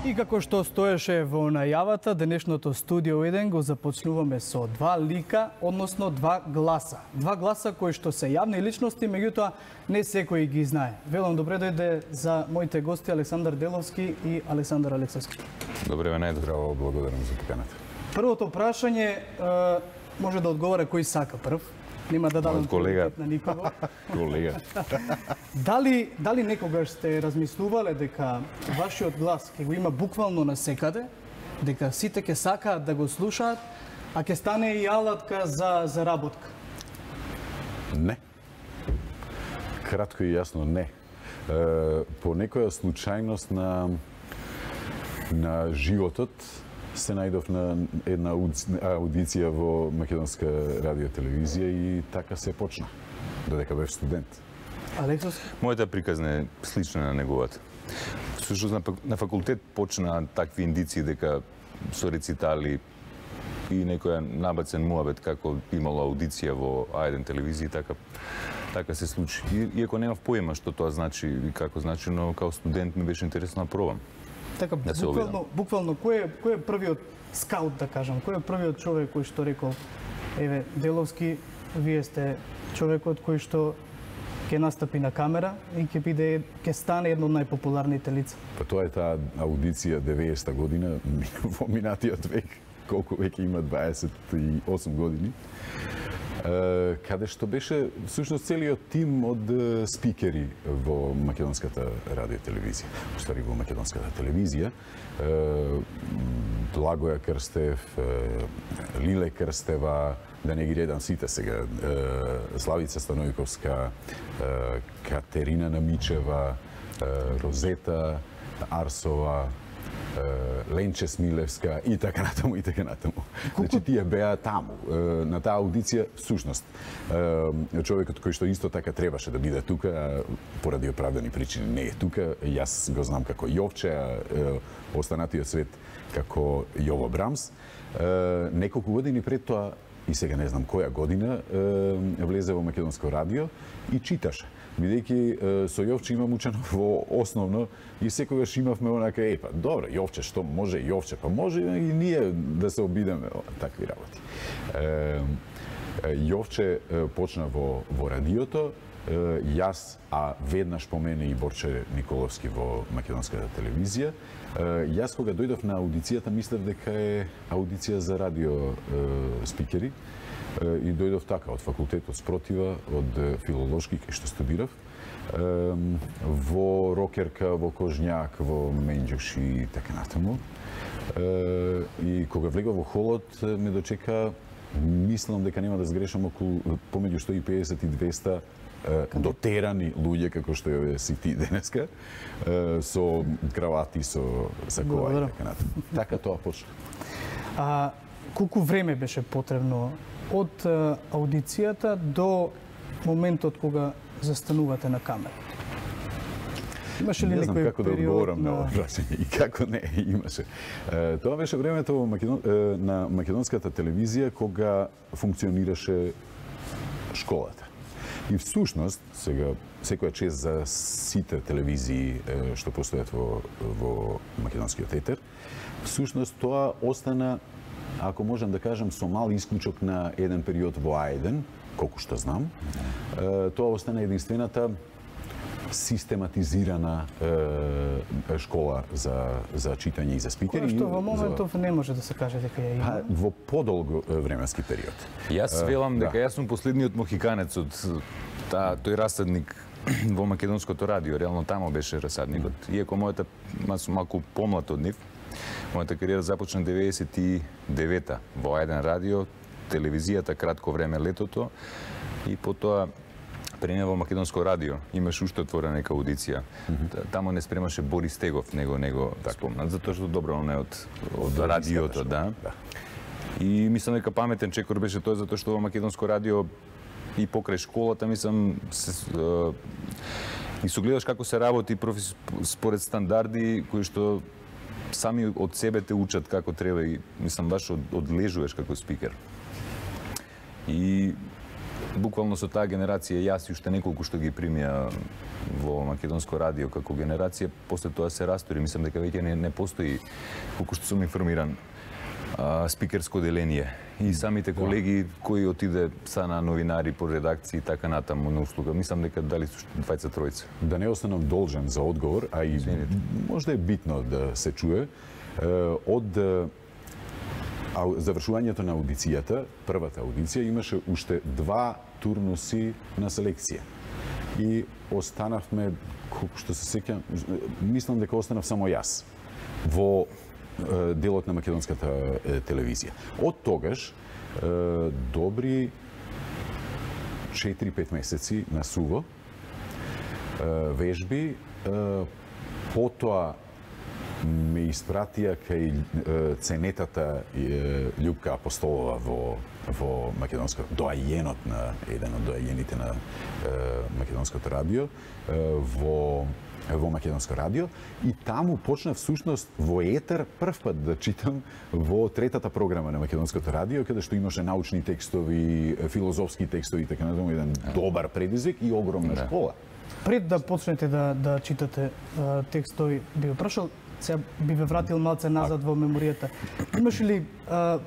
И како што стоеше во најавата, денешното Студио 1 го започнуваме со два лика, односно два гласа. Два гласа кои што се јавни личности, меѓутоа не секој ги знае. Велам добре дојде за моите гости Александар Деловски и Александар Алексовски. Добре, најдобро, благодарам за поканата. Првото прашање може да одговора кој сака прв. Нема да дадам колега на никого. Колега. Дали некогаш сте размислувале дека вашиот глас ќе го има буквално на секаде, дека сите ќе сакаат да го слушаат, а ќе стане и алатка за заработка? Не. Кратко и јасно не. По некоја случајност на животот се најдов на една аудиција во Македонска радиотелевизија и така се почна, додека бев студент. Алексос? Мојата приказна е слична на неговата. Всушност на факултет почна такви индиции дека со рецитали и некоја набацен муабет како имало аудиција во А1 телевизија, така се случи. Иако немав поема што тоа значи и како значи, но као студент ми беше интересно да пробам. Така, буквално, кој е првиот скаут, да кажам? Кој е првиот човек кој што рекол, еве, Деловски, вие сте човекот кој што ќе настапи на камера и ќе стане едно од најпопуларните лица? Па тоа е таа аудиција 90-та година, во минатиот век, колку веќе има 28 години, каде што беше всушност целиот тим од спикери во Македонската радиотелевизија. Уствари во Македонската телевизија, Благоја Крстев, Лиле Крстева, да не ги редам сите сега, Славица Станојковска, Катерина Намичева, Розета Арсова, Ленче Смилевска и така натаму, и така натаму. Значи, тие беа таму, на таа аудиција, всушност. Човекот кој што исто така требаше да биде тука, поради оправдани причини не е тука. Јас го знам како Јовче, а останатиот свет како Јово Брамс. Неколку години пред тоа, и сега не знам која година, влезе во Македонско радио и читаше. Бидејќи со Јовче имам учено во основно и секогаш имавме онака, па добре, Јовче, што може Јовче, па може и ние да се обидеме такви работи. Јовче почна во радиото, јас, а веднаш по мене и Борче Николовски во Македонската телевизија. Јас кога дојдов на аудицијата мислев дека е аудиција за радио спикери, и дојдов така од факултетот спротива, од филолошки кај што студирав, во Рокерка, во Кожњак, во Менџуши и така натаму. И кога влегов во холот, ме дочека, мислам дека нема да сгрешам, околу помеѓу 150 и 200 дотерани луѓе, како што си ти денеска, со кравати, со сакова и така натаму. Така тоа почна. Колку време беше потребно од аудицијата до моментот кога застанувате на камера? Имаше ли некој период? Не знам како да одговорам на ова прашање и како не имаше. Тоа беше времето на Македонската телевизија кога функционираше школата. И всушност, сега, секоја чест за сите телевизии што постојат во македонскиот етер, всушност тоа остана, ако можам да кажам, со мал исклучок на еден период во А1, колку што знам, тоа остана единствената систематизирана школа за читање и за спикери. Која што во моментов не може да се каже дека ја има? Во подолго временски период. Јас велам дека јас сум последниот мохиканец од тој расадник во Македонското радио. Реално тамо беше расадникот. Иако мојата, сум малку помлад од нив, мојата кариера започна 99-та во А1 радио, телевизијата кратко време летото и потоа премина во Македонско радио. Имаше уште отворена нека аудиција. Тамо не спремаше Борис Тегов, него спомнат, затоа што добро он е од радиото, да. И мислам дека паметен чекор беше тој затоа што во Македонско радио и покрај школата, мислам, и согледаш како се работи според стандарди кои што сами од себе те учат како треба и мислам баш одлежуваш како спикер. И буквално со таа генерација, јас и уште неколку што ги примија во Македонско радио како генерација, после тоа се растори. Мислам дека веќе не постои, колку што сум информиран, спикерско деление. И самите колеги кои отиде са на новинари по редакции и така натаму на услуга. Мислам дека дали су двајца тројца. Да не останам должен за одговор, а и можда е битно да се чуе, од завршувањето на аудицијата, првата аудиција, имаше уште 2 турнуси на селекција. И останавме, колку што се сеќам, мислам дека останав само јас во делот на македонската телевизија. Од тогаш, добри 4-5 месеци на суво, вежби, потоа ме испратија кај ценетата Љупка Апостолова во македонско, доајенот на еден од доајените на македонското радио, во Македонско радио, и таму почнав всушност во етер прв пат да читам во третата програма на Македонското радио, каде што имаше научни текстови, филозофски текстови, така назовам, еден добар предизвик и огромна школа. Пред да почнете да читате текстови, би прашал, сега би ве вратил малце назад во меморијата. Имаше ли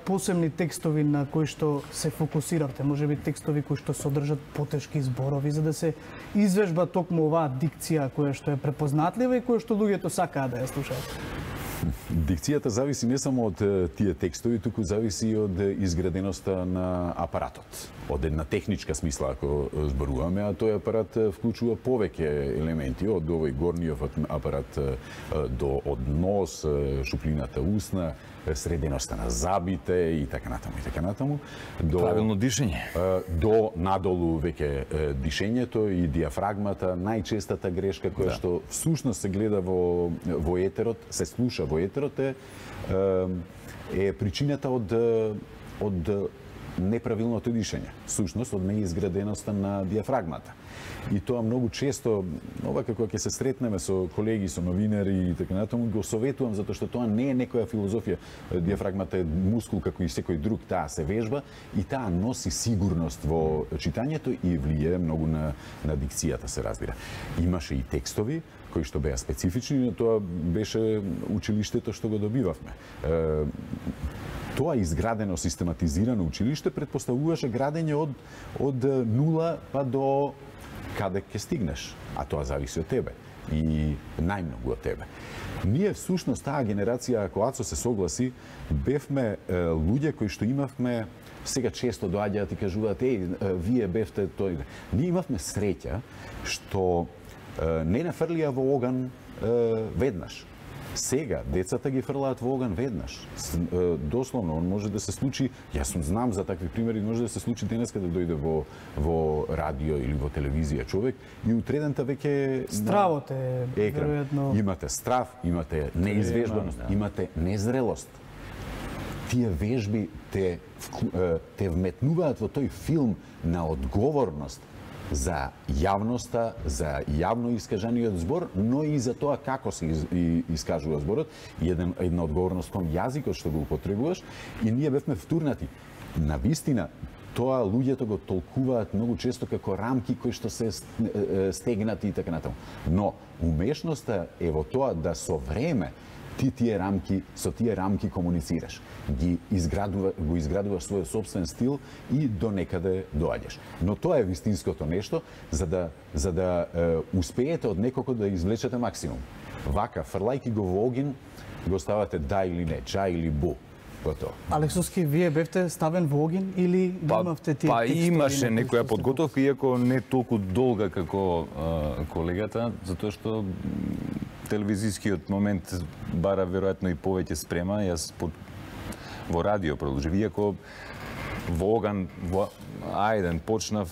посебни текстови на кои што се фокусиравте? Може би текстови кои што содржат потешки зборови, за да се извежба токму оваа дикција која што е препознатлива и која што луѓето сакаат да ја слушаат? Дикцијата зависи не само од тие текстови, туку зависи и од изграденоста на апаратот. Од една техничка смисла, ако зборуваме, а тој апарат вклучува повеќе елементи, од овој горниот апарат од нос, шуплината усна, среденоста на забите и така натаму. Правилно дишење. До надолу веќе дишењето и диафрагмата, најчестата грешка која што всушност се гледа во етерот, се слуша во етерот е причината од неправилното дишење, всушност од неизграденоста на диафрагмата. И тоа многу често, овака кога ќе се сретнеме со колеги, со новинари и така натаму, го советувам затоа што тоа не е некоја филозофија. Диафрагмата е мускул како и секој друг, таа се вежба и таа носи сигурност во читањето и влијае многу на дикцијата, се разбира. Имаше и текстови кои што беа специфични, но тоа беше училиштето што го добивавме. Тоа изградено, систематизирано училиште предпоставуваше градење од нула па до каде ќе стигнеш, а тоа зависи од тебе и најмногу од тебе. Ние всушност таа генерација, ако Ацо се согласи, бевме луѓе кои што имавме, сега често доаѓаат и кажуваат, вие бевте тој. Ние имавме среќа што не нафрлија во оган веднаш. Сега децата ги фрлаат во оган веднаш. Дословно, он може да се случи, јас знам за такви примери, може да се случи денеска да дојде во радио или во телевизија човек и утредента веќе стравот е веројатно. Имате страв, имате неизвежбаност, имате незрелост. Тие вежби те вметнуваат во тој филм на одговорност за јавноста, за јавно искажаниот збор, но и за тоа како се искажува зборот и една одговорност кон јазикот што го употребуваш, и ние бевме втурнати. На вистина, тоа луѓето го толкуваат многу често како рамки кои што се стегнати и така натаму. Но умешноста е во тоа да со време со тие рамки комуницираш. Го изградуваш својот собствен стил и до некаде доаѓаш. Но тоа е вистинското нешто, за да успеете од некако да извлечете максимум. Вака, фрлајки го во огин, го ставате да или не, ча или бу. Готово. Алексовски, вие бевте ставен во огин или имавте тие текстови? Имаше некоја подготовка, иако не толку долга како колегата, затоа што телевизискиот момент бара веројатно и повеќе спрема. Јас во радио продолжив, иако во оган, во Ајден почнав,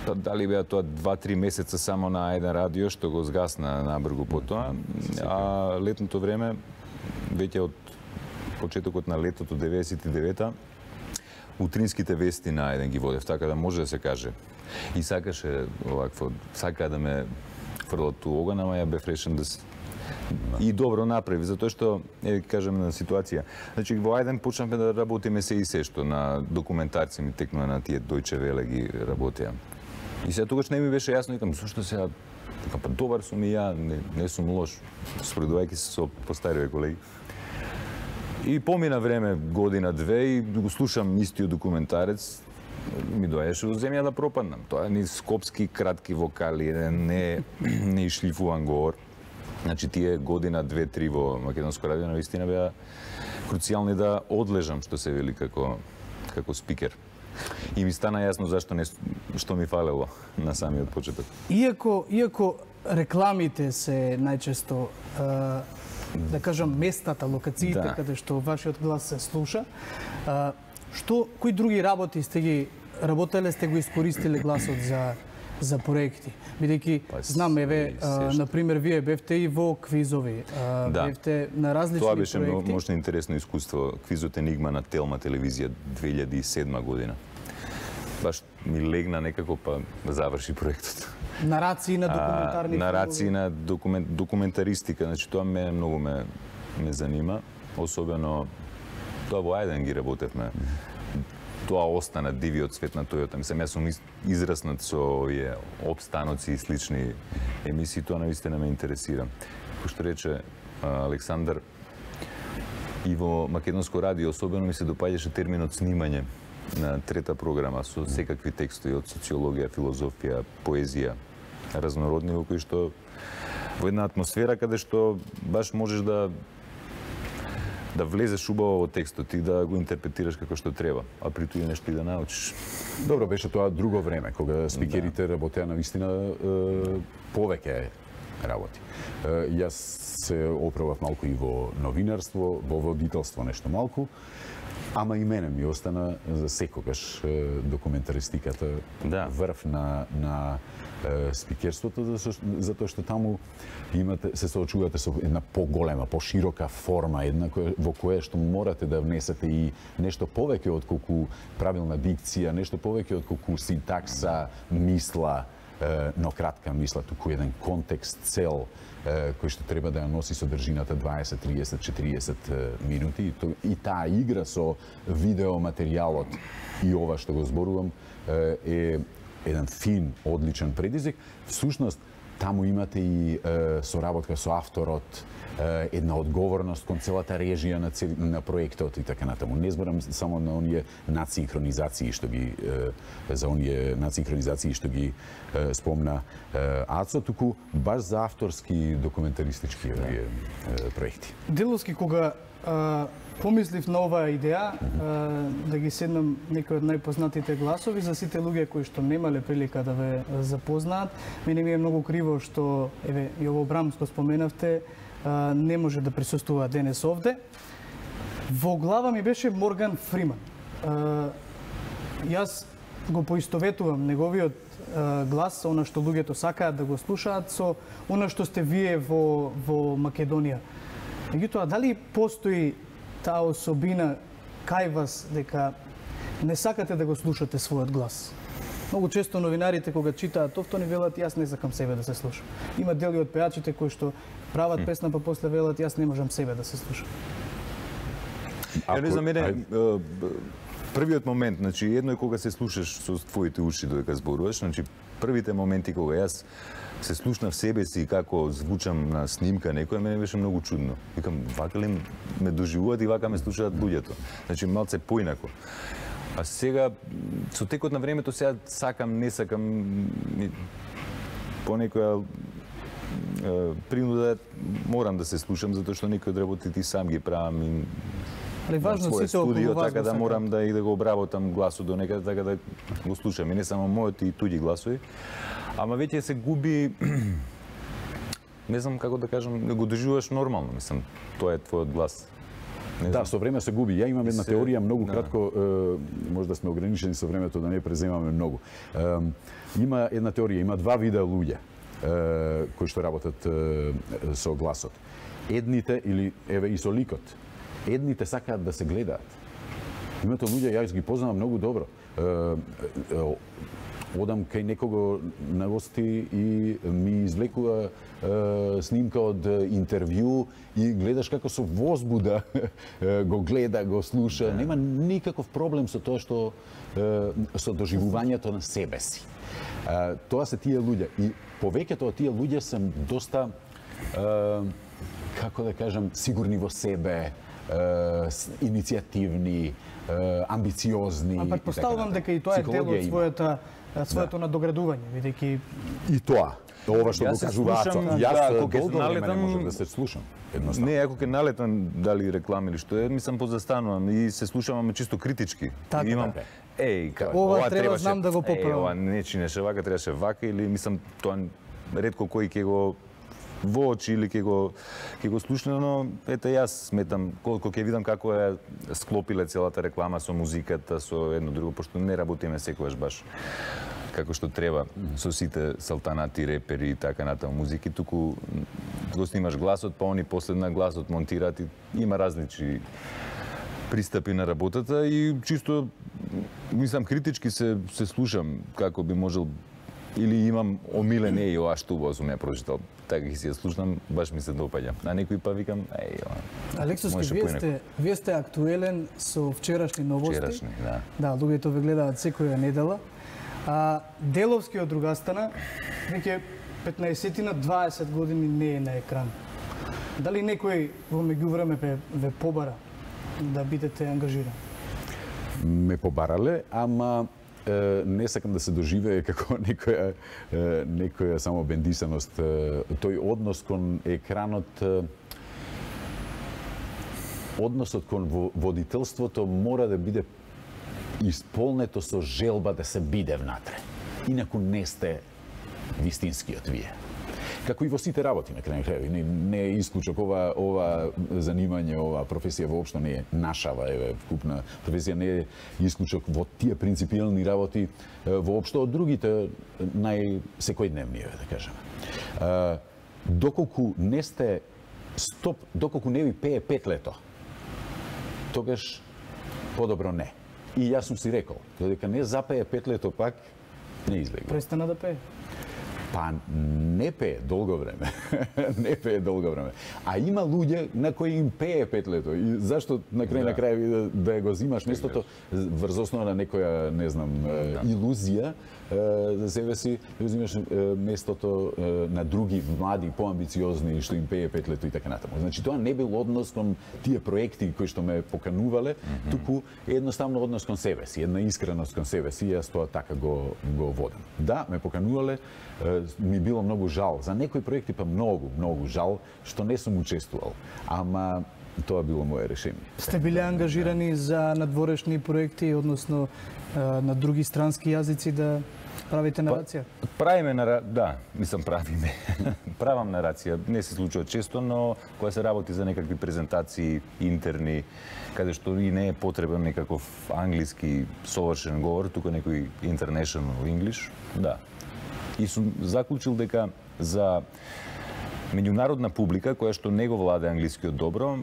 дали беа тоа 2-3 месеца само на Ајден радио, што го згасна набргу потоа, а летното време, веќе од почетокот на летото 99-та, утринските вести на Ајден ги водев, така да може да се каже. И сакаше овакво, сака да ме фрлат у оган, ама ја бев решен да и добро направи, затоа што, кажем, на ситуација. Значи, во Ајден почнавме да работиме се и се што на документарци ми текнува на тие Deutsche Welle ги работеа. И сега тогаш не ми беше јасно, викам, зашто сега, па добар сум и ја, не сум лош, споредувајќи се со постариве колеги. И помина време, година-две, и го слушам истиот документарец, ми доаѓаше во земја да пропаднам. Тоа е ни скопски кратки вокали, не ишлифуван говор. Значи, тие година, 2-3 во Македонско радио навистина беа круцијални да одлежам, што се вели, како спикер. И ми стана јасно зашто што ми фалело на самиот почеток. Иако рекламите се најчесто, да кажам, местата, локациите каде што вашиот глас се слуша, кои други работи работеле сте го искористиле гласот за проекти? Бидејќи знам, например, вие бевте и во квизови, бевте на различни проекти. Тоа беше можно интересно искуство. Квизот Енигма на Телма телевизија 2007 година. Баш ми легна некако, па заврши проектот. Нарации на документарни нарации на документаристика, значи тоа многу ме занима, особено тоа во Ајден ги работевме. Тоа остана дивиот свет на Тојота. Мислам, јас сум израснат со овие обстаноци и слични емисии, тоа навистина ме интересира. Кој што рече Александар, и во Македонско радио особено ми се допаѓаше терминот снимање на трета програма со секакви текстови од социологија, филозофија, поезија, разнородни, во кои што во една атмосфера каде што баш можеш да влезеш убаво во текстот и да го интерпретираш како што треба, а при тоа нешто и да научиш. Добро, беше тоа друго време, кога спикерите работеа навистина повеќе работи. Јас се оправав малку и во новинарство, во водителство нешто малку, ама и мене ми остана за секогаш документаристиката врв на спикерството, затоа што таму се соочувате со една поголема, поширока форма, една во која што морате да внесете и нешто повеќе од колку правилна дикција, нешто повеќе од колку синтакса, мисла, но кратка мисла, туку еден контекст, цел, кој што треба да ја носи содржината 20, 30, 40 минути. И таа игра со видеоматеријалот и ова што го зборувам е еден фин, одличен предизвик. Всушност, таму имате и соработка со авторот, една одговорност кон целата режија на проектот и така натаму. Не зборам само на оние надсинхронизации што ги спомна Ацо, туку баш за авторски документаристички проекти. Деловски, кога помислив на оваа идеја, да ги седнам некои од најпознатите гласови за сите луѓе кои што немале прилика да ве запознаат, мене ми е многу криво што, Јово Брамс го споменавте, не може да присуствува денес овде. Во глава ми беше Морган Фриман. Јас го поистоветувам неговиот глас, она што луѓето сакаат да го слушаат, со она што сте вие во Македонија. Меѓутоа, дали постои таа особина кај вас дека не сакате да го слушате својот глас? Многу често новинарите кога читаат овто ни велат јас не сакам себе да се слушам. Има дели од пејачите кои што прават песна па после велат јас не можам себе да се слушам. Не за мене првиот момент, значи едно е кога се слушаш со твоите уши додека зборуваш, значи првите моменти кога јас се слушнав себе си како звучам на снимка некоја, мене беше многу чудно. Викам, вака ли ме доживуваат и вака ме слушаат луѓето. Значи малце поинако. А сега, со текот на времето, сега сакам, не сакам, по некоја принуда морам да се слушам, затоа што некои од работите и сам ги правам и своје студио, така да морам да и да го обработам гласот до некаде, така да го слушам. И не само мојот, и туѓи гласови. Ама веќе се губи, не знам како да кажам, не го доживуваш нормално, мислам, тоа е твојот глас. Да, со време се губи. Ја имам една теорија, многу кратко, може да сме ограничени со времето да не преземаме многу. Има една теорија, има два вида луѓе кои што работат со гласот. Едните, или еве и со ликот, едните сакаат да се гледаат. Имате луѓе, јас ги познавам многу добро. одам кај некого на гости и ми извлекува снимка од интервју и гледаш како со возбуда го гледа, го слуша. Нема никаков проблем со тоа што со доживувањето на себе си. Тоа се тие луѓе и повеќето од тие луѓе се доста како да кажам сигурни во себе, иницијативни, амбициозни. А претпоставувам дека и тоа е дел од своето надоградување, бидејќи и тоа. Ова што го кажуваат, јас долго време не можам да се слушам. Едноставно. Не, ако ќе налетам дали реклами или што е, мислам позастанувам и се слушам, ама чисто критички. Така, имам ова треба знам да го поправам. Ова не чинеше вака, требаше вака или мислам тоа ретко кој ќе го воочи или ќе го слушне, но ете јас сметам колку ќе видам како е склопиле целата реклама со музиката, со едно друго, пошто не работиме секогаш баш како што треба со сите салтанати, репери и така натаму музики, туку го снимаш гласот, па они после на гласот монтираат и има различни пристапи на работата и чисто мислам критички се слушам како би можел или имам омилен ова што убаво сум ја прочитал, така ќе си ја слушам, баш ми се допаѓа. А некој па викам, Алексовски, вие сте актуелен со вчерашни новости. Вчерашни, да. Да, луѓето ве гледаат секоја недела. Деловски од друга страна, веќе 15-20 години не е на екран. Дали некој во меѓувреме ве побара да бидете ангажирани? Ме побарале, ама не сакам да се доживее како некоја само бендисаност. Тој однос кон екранот, односот кон водителството мора да биде исполнето со желба да се биде внатре. Инаку не сте вистинскиот вие. Како и во сите работи на крај на крајот. Не е исклучок ова занимање, ова професија воопшто не е нашава, вкупна професија не е исклучок во тие принципиални работи воопшто од другите најсекојдневни, да кажеме. Доколку не сте доколку не ви пее петлето, тогаш подобро не. И јас сум си рекол, додека не запее петлето пак, не излегува. Престана да пее. Па не пее долго време. Не пее долго време. А има луѓе на кои им пее петлето. И зашто на крај на крај да го зимаш местото врз основа на некоја, не знам, илузија за себе си, да взимаш местото на други млади, поамбициозни што им пее петлето и така натаму. Значи тоа не бил однос кон тие проекти кои што ме поканувале, туку едноставно однос кон себе си, една искреност кон себе си, јас тоа така го водам. Да, ме поканувале, ми било многу жал. За некои проекти па многу жал што не сум учествувал. Ама тоа било мое решение. Сте биле ангажирани за надворешни проекти, односно на други странски јазици да правите нарација? Правиме да, мислам правиме. Правам нарација, не се случува често, но кога се работи за некакви презентации интерни, каде што и не е потребен некаков англиски совршен говор, туку некој international English, да. И сум заклучил дека за меѓународна публика која што не го владе англискиот добро,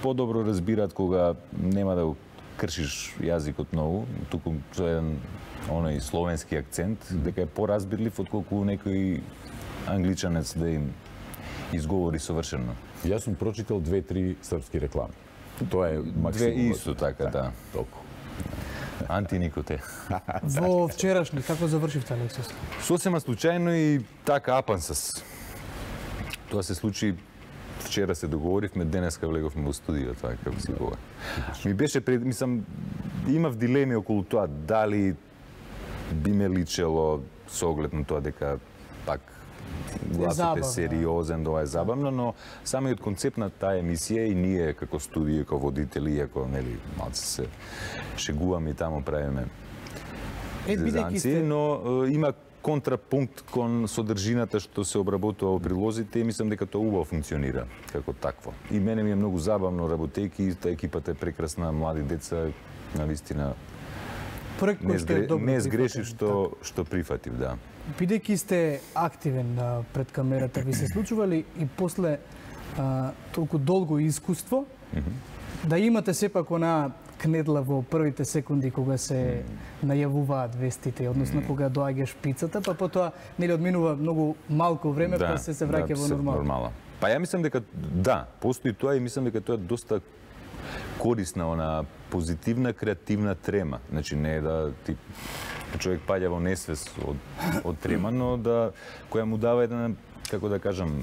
подобро разбираат кога нема да го кршиш јазикот многу, туку со еден оној словенски акцент, дека е поразбирлив отколку некој англичанец да им изговори совршено. Јас сум прочитал 2-3 српски реклами. Тоа е максимум. Исто така, да. Толку. Антиникоте. Во вчерашни, како завршивте, Алексис? Сосема случајно и така апансас. Тоа се случи вчера, се договоривме, денеска влеговме во студио, тоа како си говори. Ми беше мислам, имав дилеми околу тоа дали би ме личело со оглед на тоа дека пак гласот е сериозен, тоа е забавно, но самиот концепт на таа емисија и ние како студија, како водители, ако нели малце се шегуваме и таму правиме зезанци, но има контрапункт кон содржината што се обработува во прилозите и мислам дека тоа убаво функционира како такво. И мене ми е многу забавно работејќи, таа екипата е прекрасна, млади деца, навистина не сгрешив што прифатив, да. Бидејќи сте активен пред камерата, ви се случува ли и после толку долго искуство да имате сепак она кнедла во првите секунди кога се најавуваат вестите, односно кога доаѓаш пицата, па потоа нели одминува многу малку време па се враќа во нормала. Па ја мислам дека да, постои тоа и мислам дека тоа е доста корисна, она позитивна креативна трема. Значи не е да ти човек паѓа во несвес од трема, но да која му дава еден, како да кажам,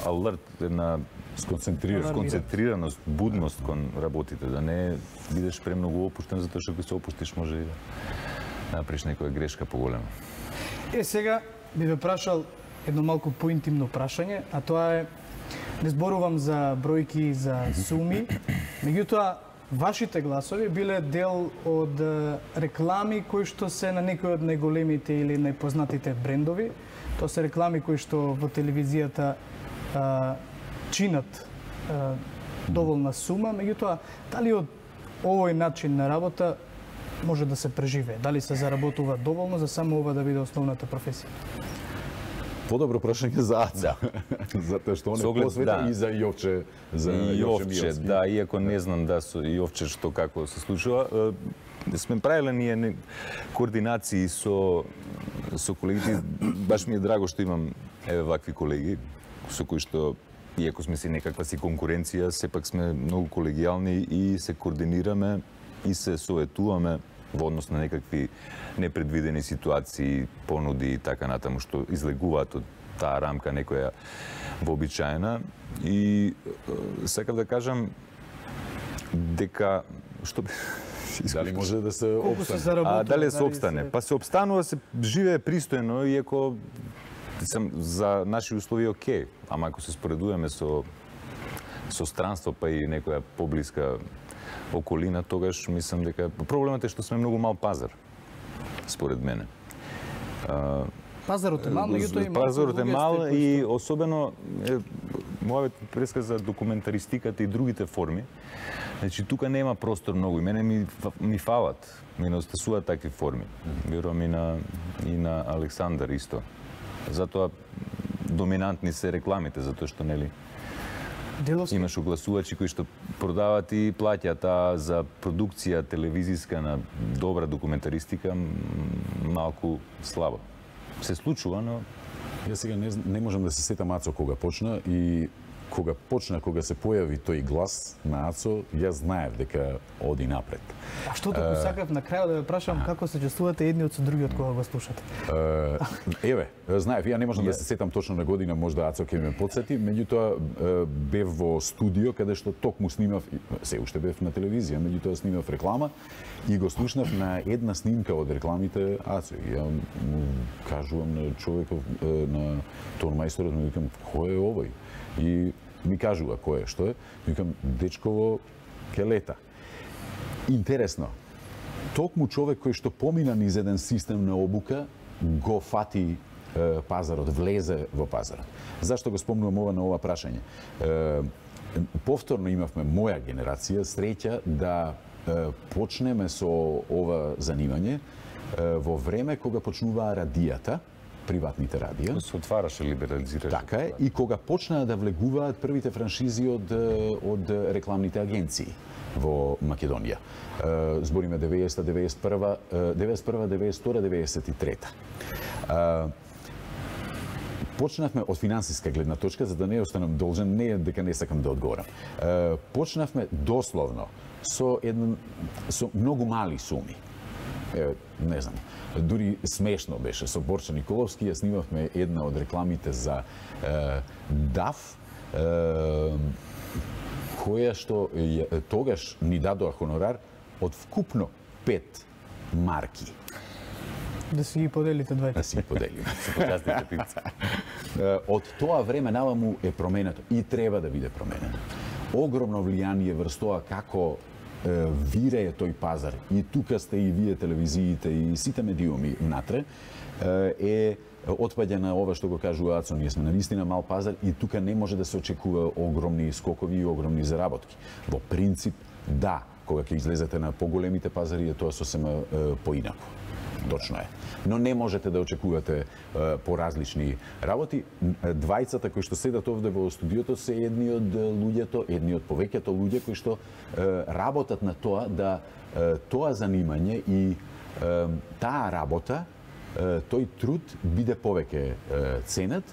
алерт, една сконцентрираност, будност кон работите, да не бидеш премногу опуштен, затоа што кога се опуштиш може и да направиш некоја грешка поголема. Сега би ве прашал едно малку поинтимно прашање, а тоа е, не зборувам за бројки, за суми, меѓутоа вашите гласови биле дел од реклами кои што се на некои од најголемите или најпознатите брендови. Тоа се реклами кои што во телевизијата чинат доволна сума, меѓутоа дали од овој начин на работа може да се преживее? Дали се заработува доволно за само ова да биде основната професија? Подобро прашање за Аца. Затоа што он е посветен и за Јовче, за Јовче Милски. Да, иако не знам да со Јовче што како се случува, сме правиле ние координации со колегите. Баш ми е драго што имам вакви колеги со кои што, иако сме си некаква си конкуренција, сепак сме многу колегијални и се координираме и се советуваме во однос на некакви непредвидени ситуации, понуди и така натаму што излегуваат од таа рамка некоја вообичаена. И сакав да кажам дека што дали може да се обстане? Дали се обстане? Па се обстанува, се живее пристојно, иако за наши услови окей, ама ако се споредуваме со странство па и некоја поблиска околина, тогаш мислам дека проблемот е што сме многу мал пазар, според мене. Пазарот е мал, меѓутоа има пазарот е мал и особено мојата преска за документаристиката и другите форми. Значи тука нема простор многу и мене ми фалат, ми недостасуваат такви форми. Верувам и на Александар исто. Затоа доминантни се рекламите, затоа што нели имаш огласувачи кои што продават и плаќаат, а за продукција телевизиска на добра документаристика малку слабо. Се случува, но Јас сега не можам да се сетам Ацо кога почна и кога се појави тој глас на Ацо, јас знаев дека оди напред. А што тоа сакав на крајот да ве прашам како се чувствувате едниот со другиот кога го слушате? Еве, знаев, ја не можам да се сетам точно на година, можда Ацо ќе ме потсети, меѓутоа бев во студио каде што токму снимав, се уште бев на телевизија, меѓутоа снимав реклама и го слушнав на една снимка од рекламите Ацо. Ја кажувам на човеков, на тонмајсторот, му викам кој е овој? И ми кажува кој е, што е. Викам, дечково ке лета. Интересно, токму човек кој што помина низ еден систем на обука, го фати пазарот, влезе во пазарот. Зашто го спомнувам ова на ова прашање? Повторно имавме моја генерација среќа да почнеме со ова занимање во време кога почнуваа радијата, приватните радија. Се отвараше, либерализираше. Така е, и кога почнаа да влегуваат првите франшизи од рекламните агенции во Македонија. Збориме 90, 91, 92, 93. Почнавме од финансиска гледна точка, за да не останам должен, не е дека не сакам да одговорам. Почнавме дословно со многу мали суми. Не знам, дури смешно беше. Со Борча Николовски ја снимавме една од рекламите за ДАФ, која што тогаш ни дадоа хонорар од вкупно 5 марки. Да си ги поделите двајца. Да си ги поделиме. Од тоа време наваму е променето и треба да биде променето. Огромно влијание врз тоа како вирее тој пазар, и тука сте и вие телевизиите и сите медиуми внатре, е отпаѓа на ова што го кажува Ацо, ние сме навистина мал пазар и тука не може да се очекува огромни скокови и огромни заработки. Во принцип, да, кога ќе излезете на поголемите пазари, е тоа сосема поинако. точно е. Но не можете да очекувате поразлични работи. Двајцата кои што седат овде во студиото се едни од повеќето луѓе кои што работат на тоа да тоа занимање и таа работа, тој труд биде повеќе ценет.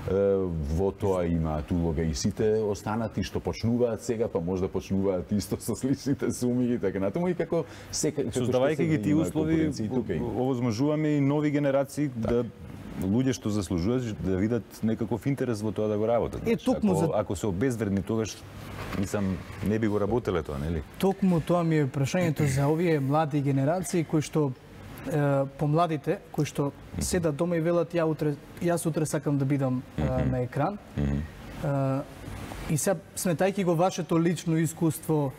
Во тоа имаат улога и сите останати што почнуваат сега, па може да почнуваат исто со сличните суми и така натаму, и како создавајќи ги тие услови, овозможуваме и нови генерации да луѓе што заслужуваат да видат некаков интерес во тоа да го работат. Ако се обезвредни, тогаш мислам не би го работеле тоа, нели? Токму тоа ми е прашањето за овие млади генерации кои што помладите кои што седат дома и велат јас утре сакам да бидам на екран. И сега сметајќи го вашето лично искуство,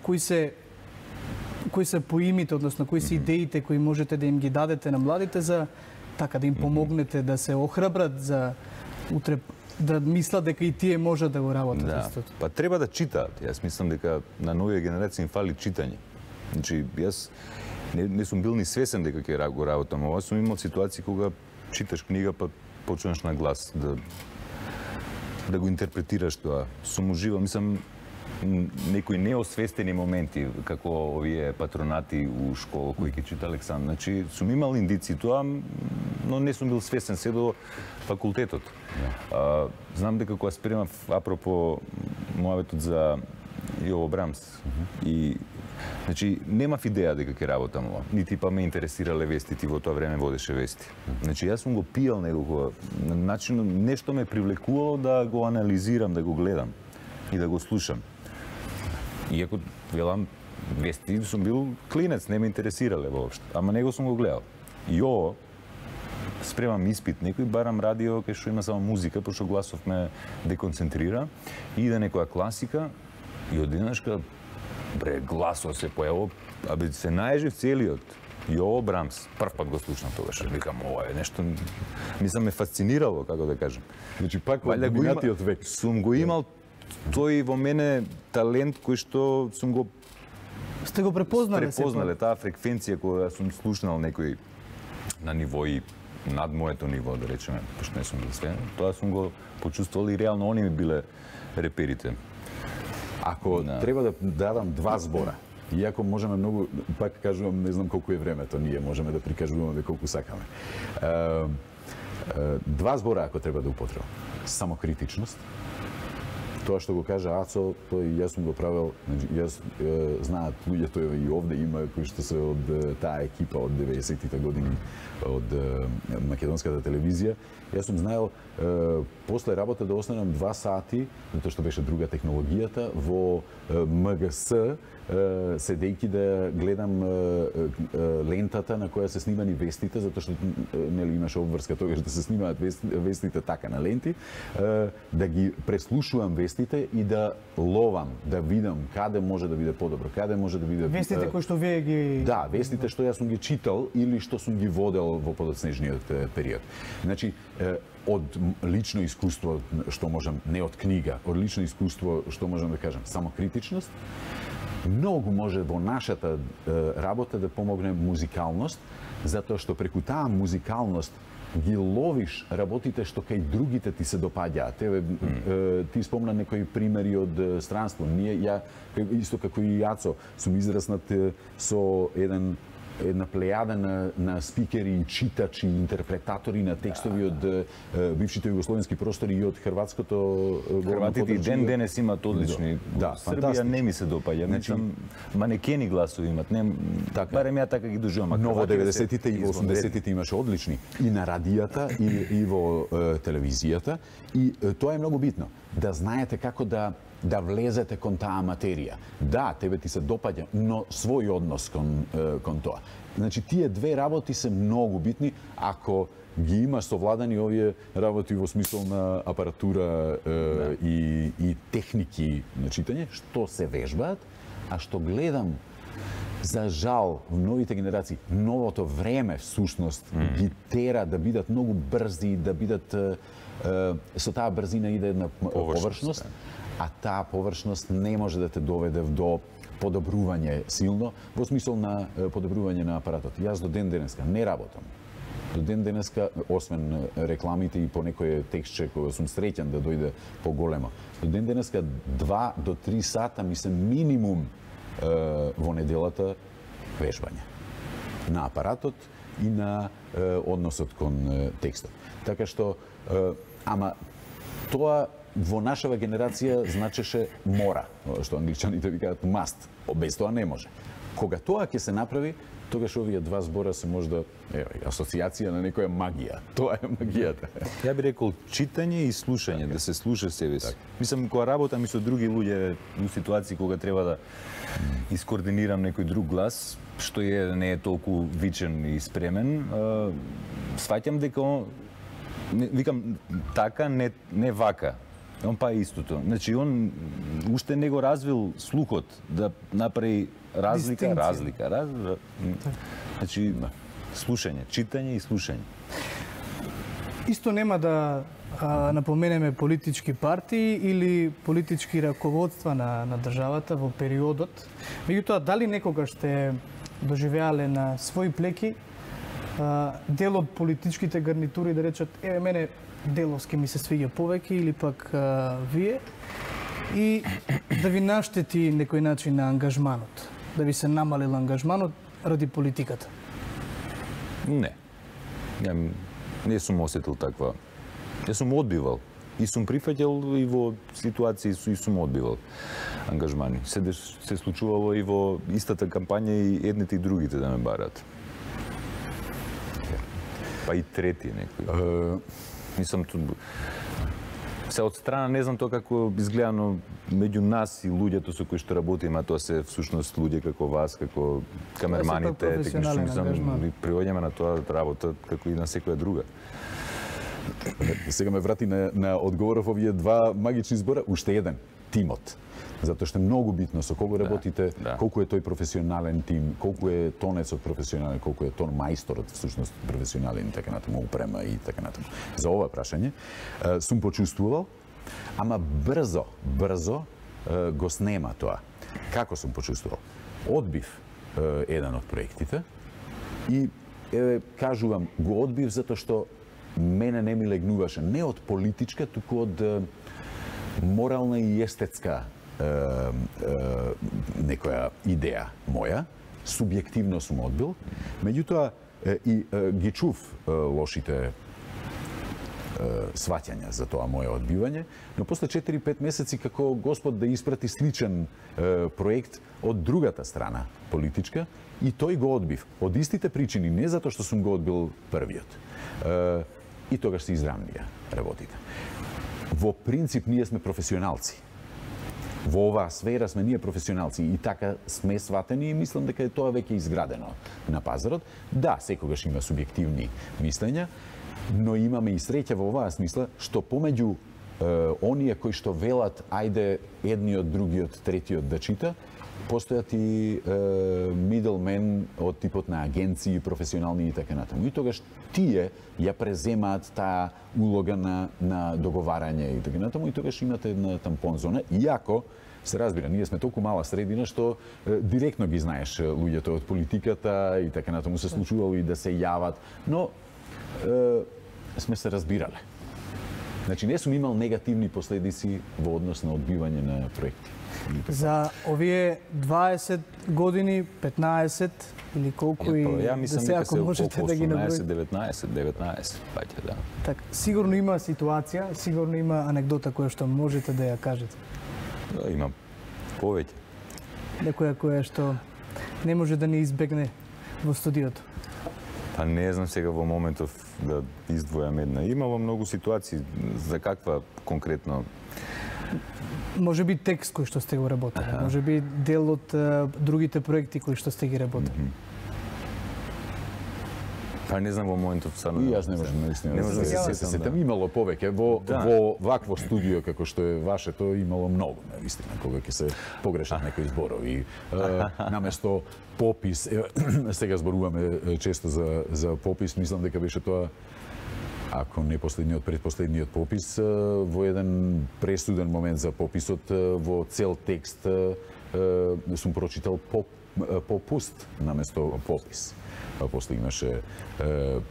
кои се поимите, односно кои се идеите кои можете да им ги дадете на младите за така да им помогнете да се охрабрат за утре да мислат дека и тие можат да го работат истото. Па треба да читаат. Јас мислам дека на новите генерации им фали читање. Значи јас не сум бил ни свесен дека ќе го работам ова, сум имал ситуации кога читаш книга па почнеш на глас да го интерпретираш тоа. Сум уживал, мислам, некои неосвестени моменти, како овие патронати у школа кои ќе чита Александр. Значи, сум имал индици тоа, но не сум бил свесен се до факултетот. Знам дека кога спремав, апропо мојаветот за Јово Брамс, и значи, немав идеја дека ќе работам ова. Нити па ме интересирале вестите, во тоа време водеше вести. Значи, јас сум го пијал некако начин, нешто ме привлекувало да го анализирам, да го гледам и да го слушам. Иако, велам, вести сум бил клинец, не ме интересирале воопшто, ама него сум го гледал. И ово, спремам испит некој, барам радио кај што има само музика, пошто гласов ме деконцентрира, и иде некоја класика, и одеднашка бре, гласот се појаво, абе се наежив целиот. Јово Брамс, прв пат го слушнам тогаш, викам, ова е нешто, мислам ме фасцинирало, како да кажем. Значи пак во доминатиот век. Сум го имал тој во мене талент кој што сум го Сте го препознале таа фреквенција која сум слушнал некој на ниво и над моето ниво, да речеме, пошто не сум бил свен, тоа сум го почувствувал и реално они ми биле реперите. Ако треба да дадам два збора, иако можеме многу, пак кажувам, не знам колку е времето, ние можеме да прикажуваме колку сакаме. Два збора ако треба да употребам. Самокритичност. Тоа што го кажа Ацо, тој јас сум го правил, јас знаат луѓето и овде има кои што се од таа екипа од 90-тите години од македонската телевизија. Јас сум знаел после работа да останам 2 сати, затоа што беше друга технологијата, во МГС, седејќи да гледам лентата на која се снимани вестите, затоа што нели имаше обврска тогаш да се снимаат вестите така на ленти, да ги преслушувам вестите и да ловам, да видам каде може да биде подобро, каде може да биде вестите кои што вие ги Да, вестите што јас сум ги читал или што сум ги водел во подоцнежниот период. Значи, од лично искуство што можам, не од книга, од лично искуство што можам да кажам, самокритичност, многу може во нашата работа да помогне музикалност, затоа што преку таа музикалност ги ловиш работите што кај другите ти се допаѓаат. Ти спомна некои примери од странство. Ја, исто како и Јацо, сум израснат со една плејада на спикери и читачи, интерпретатори на текстови од бившите југословенски простори и од хрватското Хрватите и ден денес имаат одлични. Србија не ми се допаѓа. Значи, манекени гласови имат. Барем ја така ги доживам. Но во 90-тите и во 80-тите имаше одлични и на радијата и во телевизијата, и тоа е многу битно, да знаете како да влезете кон таа материја. Да, тебе ти се допаѓа, но свој однос кон тоа. Значи, тие две работи се многу битни ако ги имаш совладани овие работи во смисол на апаратура и техники на читање, што се вежбаат, а што гледам, за жал, в новите генерации, новото време, всушност, ги тера да бидат многу брзи, да бидат со таа брзина иде една површност, а таа површност не може да те доведе до подобрување силно, во смисол на подобрување на апаратот. Јас до ден денеска не работам. До ден денеска, освен рекламите и по некој текстче кога сум среќен да дојде поголемо, до ден денеска 2 до 3 сата ми се минимум во неделата вежбање на апаратот и на односот кон текстот. Така што, ама тоа во нашава генерација значеше мора, што англичаните ви кажат must, без тоа не може. Кога тоа ќе се направи, тогаш овие два збора се можда асоциација на некоја магија. Тоа е магијата. Ја би рекол читање и слушање, да се слуша себе си. Мислам, кога работам и со други луѓе у ситуации кога треба да искоординирам некој друг глас, што не е толку вичен и спремен, сваќам дека викам така, не вака. Он па истото. Значи, он уште не го развил слухот да направи разлика. Значи, слушање, читање и слушање. Исто нема да напоменеме политички партии или политички раководства на државата во периодот. Меѓутоа, дали некогаш сте доживеале на своји плеки дел од политичките гарнитури да речат, мене деловски ми се свиѓа повеќе или пак вие, и да ви наштети некој начин на ангажманот, да ви се намалил ангажманот ради политиката? Не. Не сум осетил таква. Ја сум одбивал. И сум прифаќал и во ситуации и сум одбивал ангажмани. Се случувало и во истата кампања и едните и другите да ме барат. Па и трети некој. Мислам, се од страна не знам тоа како изгледа, но меѓу нас и луѓето со кои што работиме, тоа се всушност луѓе како вас, како камерманите, мислам, приоѓаме на тоа работа како и на секоја друга. Сега ме врати на одговоров овие два магични збора, уште еден, тимот. Затоа што е многу битно со кого работите, колку е тој професионален тим, колку е тонецот професионален, колку е тон мајсторот всушност професионален и така натаму, упрема и така натаму. За ова прашање сум почувствувал, ама брзо го снема тоа. Како сум почувствувал? Одбив еден од проектите и кажувам, го одбив затоа што мене не ми легнуваше не од политичка, туку од морална и естетска некоја идеја моја, субјективно сум одбил, меѓутоа и ги чув лошите сваќања за тоа моје одбивање, но после 4-5 месеци како Господ да испрати сличен проект од другата страна политичка и тој го одбив. Од истите причини, не затоа што сум го одбил првиот. И тогаш се израмнија работите. Во принцип ние сме професионалци. Во оваа сфера сме ние професионалци и така сме сватени и мислам дека е тоа веќе изградено на пазарот. Да, секогаш има субјективни мислења, но имаме и среќа во оваа смисла што помеѓу оние кои што велат ајде едниот, другиот, третиот да чита, постојат и мидлмен од типот на агенции, професионални и така натаму. И тогаш тие ја преземаат таа улога на договарање и така натаму, и тогаш имате една тампон зона, иако се разбира, ние сме толку мала средина што директно ги знаеш луѓето од политиката и така натаму, се случувало и да се јават, но сме се разбирале. Значи не сум имал негативни последици во однос на одбивање на проекти. За овие 20 години, 15 или колку и да се, ако можете да ги наброите? 19 паќе, да. Так, сигурно има ситуација, сигурно има анекдота која што можете да ја кажете. Да, има повеќе. Некоја која што не може да не избегне во студиото. Па не знам сега во моментов да издвојам една. Имало многу ситуации, за каква конкретно? Може би текст кој што сте го работили, може би дел од другите проекти кои што сте ги работили. Па не знам во моментот сам. И јас не можам наистина да се сетам. Имало повеќе во вакво студио како што е вашето, имало многу наистина кога ќе се погрешат некои зборови. Наместо попис, сега зборуваме често за попис, мислам дека беше тоа ако не последниот, предпоследниот попис, во еден пресуден момент за пописот, во цел текст сум прочитал попуст наместо попис. После имаше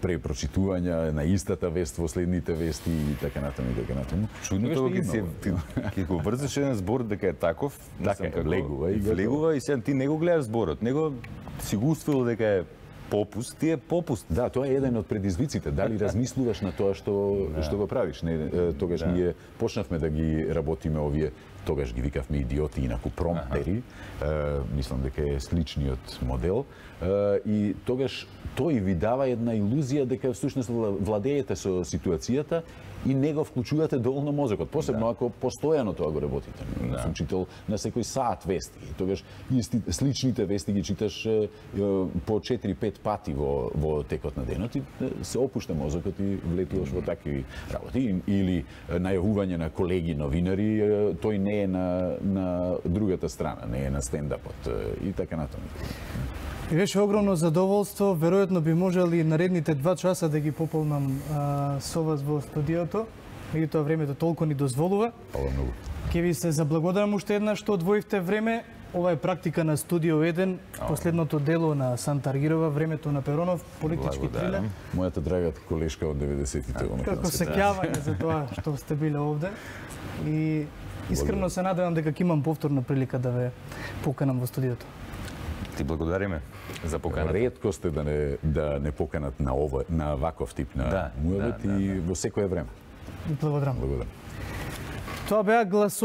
препрочитувања на истата вест во следните вести и така натаму и така натаму. Чудно тоа ќе го врзеш еден збор дека е таков, така е, влегува и сега ти не го гледаш зборот, него си го уствил дека е попуст, ти е попуст. Да, тоа е еден од предизвиците. Дали размислуваш на тоа што го правиш? Тогаш ние почнавме да ги работиме овие, тогаш ги викавме идиоти, инаку промптери. Мислам дека е сличниот модел. И тогаш тој ви дава една илузија дека всушност владеете со ситуацијата и не го вклучувате доволно мозокот, посебно ако постојано тоа го работите. Сум читал на секој саат вести. Тогаш сличните вести ги читаш по 4-5 пати во текот на денот и се опушта мозокот и влетуваш во такви работи. Или најавување на колеги новинари, тој не е на другата страна, не е на стендапот и така натаму. И беше огромно задоволство, веројатно би можели наредните 2 часа да ги пополнам со вас во студиото, меѓутоа времето толку ни дозволува. Фала многу. Ќе ви се заблагодарам уште еднаш што одвоивте време. Ова е практика на Студио 1, последното дело на Санта Аргирова, времето на Перонов, политички трилер. Мојата драга колешка од 90-тите. Како сеќавање за тоа што сте биле овде. И искрено се надевам дека ќе имам повторна прилика да ве поканам во студиото. Ти благодариме за поканата. Ретко сте да не поканат на ваков тип на муавет и во секое време. Благодарам. Благодарам. Тоа беа гласови